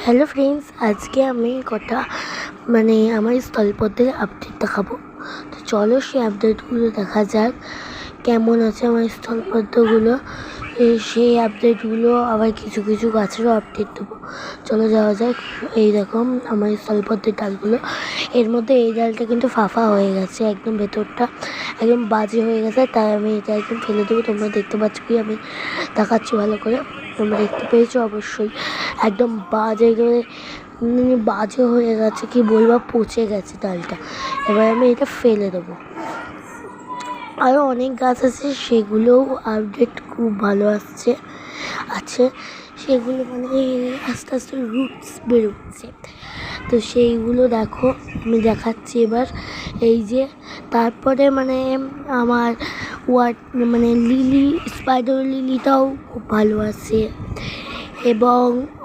Hello friends, আজকে আমি কটা আমার স্থলপথের আপডেট দেখাবো। তো চলো সেই আপডেটগুলো দেখা যাক কেমন আছে আমার স্থলপদ্মগুলো। সেই আপডেটগুলো আবার কিছু কিছু গাছেরও আপডেট দেবো। চলো যাওয়া যাক। এই দেখো আমার স্থলপদ্মের ডালগুলো, এর মধ্যে এই ডালটা কিন্তু ফাঁপা হয়ে গেছে, একদম ভেতরটা একদম বাজে হয়ে গেছে, তাই আমি এটা একদম ফেলে দেবো। তোমরা দেখতে পাচ্ছ কি আমি দেখাচ্ছি ভালো করে, তোমরা দেখতে পেয়েছো অবশ্যই। একদম বাজে হয়ে গেছে, কি বলবো, পচে গেছে ডালটা। এবার আমি এটা ফেলে দেবো। আরও অনেক গাছ আছে, সেগুলোও আপডেট খুব ভালো আছে সেগুলো আস্তে আস্তে রুটস বেরোচ্ছে। তো সেইগুলো দেখো আমি দেখাচ্ছি এবার। এই যে তারপরে আমার লিলি, স্পাইডার লিলিটাও খুব ভালো আছে, এবং